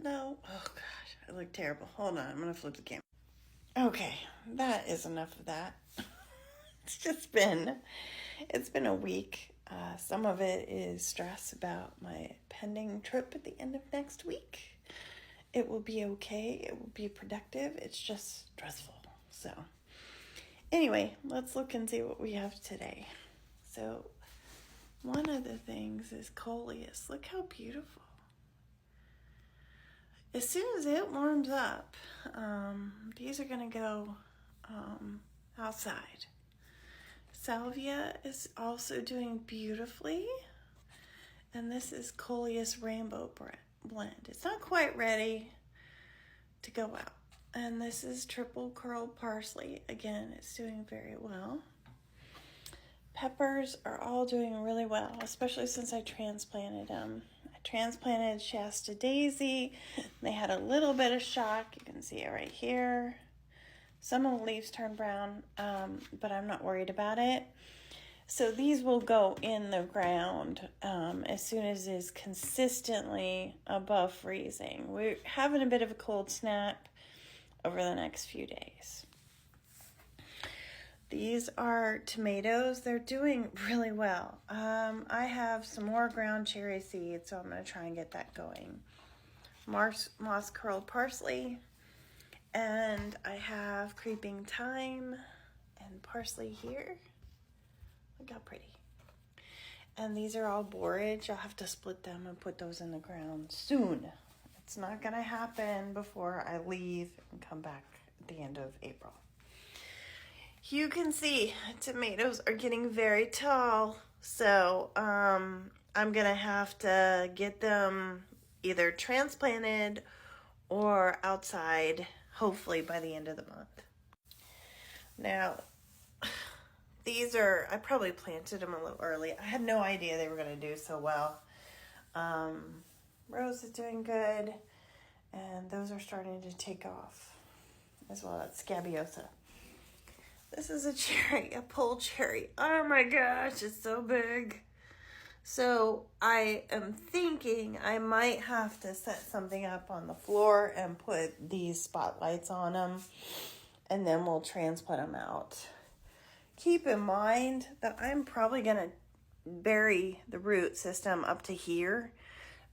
No. Oh gosh, I look terrible. Hold on, I'm gonna flip the camera. Okay, that is enough of that. It's been a week. Some of it is stress about my pending trip at the end of next week. It will be okay. It will be productive. It's just stressful. So anyway, let's look and see what we have today. So one of the things is coleus. Look how beautiful. As soon as it warms up, these are going to go outside. Salvia is also doing beautifully. And this is Coleus Rainbow Blend. It's not quite ready to go out. And this is Triple Curled Parsley. Again, it's doing very well. Peppers are all doing really well, especially since I transplanted them. I transplanted Shasta Daisy. They had a little bit of shock. You can see it right here. Some of the leaves turn brown, but I'm not worried about it. So these will go in the ground as soon as it is consistently above freezing. We're having a bit of a cold snap over the next few days. These are tomatoes. They're doing really well. I have some more ground cherry seeds, so I'm going to try and get that going. Moss curled parsley. And I have creeping thyme and parsley here. Look how pretty. And these are all borage. I'll have to split them and put those in the ground soon. It's not going to happen before I leave and come back at the end of April. You can see tomatoes are getting very tall. So I'm going to have to get them either transplanted or outside, hopefully by the end of the month. Now, I probably planted them a little early. I had no idea they were going to do so well. Rose is doing good, and those are starting to take off as well. That's Scabiosa. This is a cherry, a pole cherry. Oh my gosh, it's so big. So I am thinking I might have to set something up on the floor and put these spotlights on them, and then we'll transplant them out. Keep in mind that I'm probably going to bury the root system up to here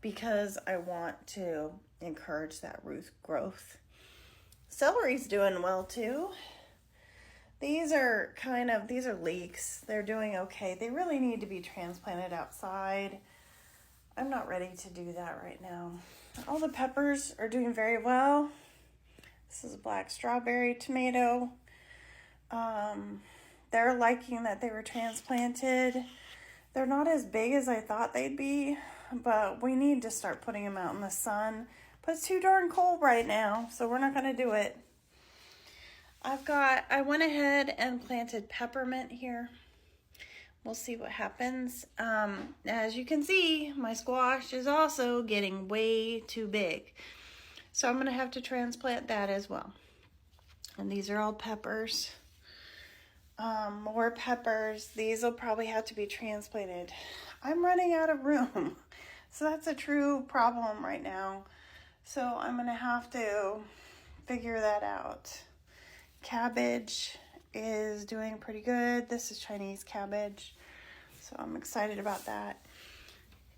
because I want to encourage that root growth. Celery's doing well too. These are leeks. They're doing okay. They really need to be transplanted outside. I'm not ready to do that right now. All the peppers are doing very well. This is a black strawberry tomato. They're liking that they were transplanted. They're not as big as I thought they'd be, but we need to start putting them out in the sun. But it's too darn cold right now, so we're not going to do it. I went ahead and planted peppermint here. We'll see what happens. As you can see, my squash is also getting way too big. So I'm going to have to transplant that as well. And these are all peppers. More peppers. These will probably have to be transplanted. I'm running out of room. So that's a true problem right now. So I'm going to have to figure that out. Cabbage is doing pretty good. This is Chinese cabbage, so I'm excited about that.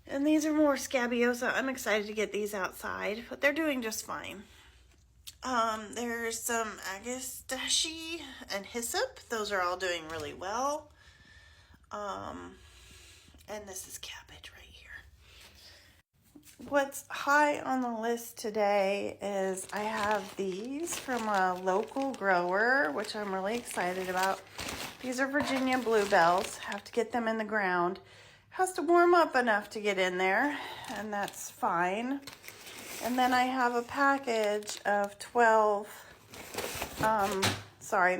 And these are more Scabiosa. I'm excited to get these outside, but they're doing just fine. There's some agastache and hyssop. Those are all doing really well. And this is cabbage right here. What's high on the list today is I have these from a local grower, which I'm really excited about. These are Virginia bluebells. Have to get them in the ground. Has to warm up enough to get in there, and that's fine. And then I have a package of 12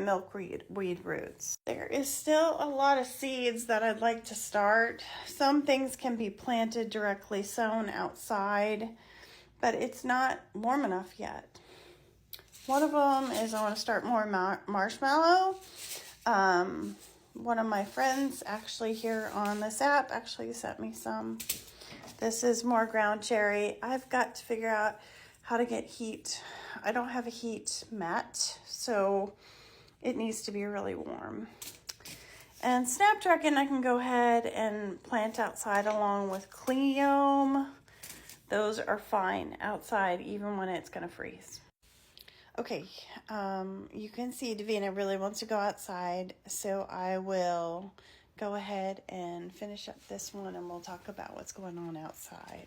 milkweed roots. There is still a lot of seeds that I'd like to start. Some things can be planted directly sown outside, but it's not warm enough yet. One of them is I want to start more marshmallow. One of my friends actually here on this app actually sent me some. This is more ground cherry. I've got to figure out how to get heat. I don't have a heat mat, so it needs to be really warm. And Snapdragon I can go ahead and plant outside along with Cleome. Those are fine outside even when it's gonna freeze. Okay, you can see Davina really wants to go outside, so I will go ahead and finish up this one and we'll talk about what's going on outside.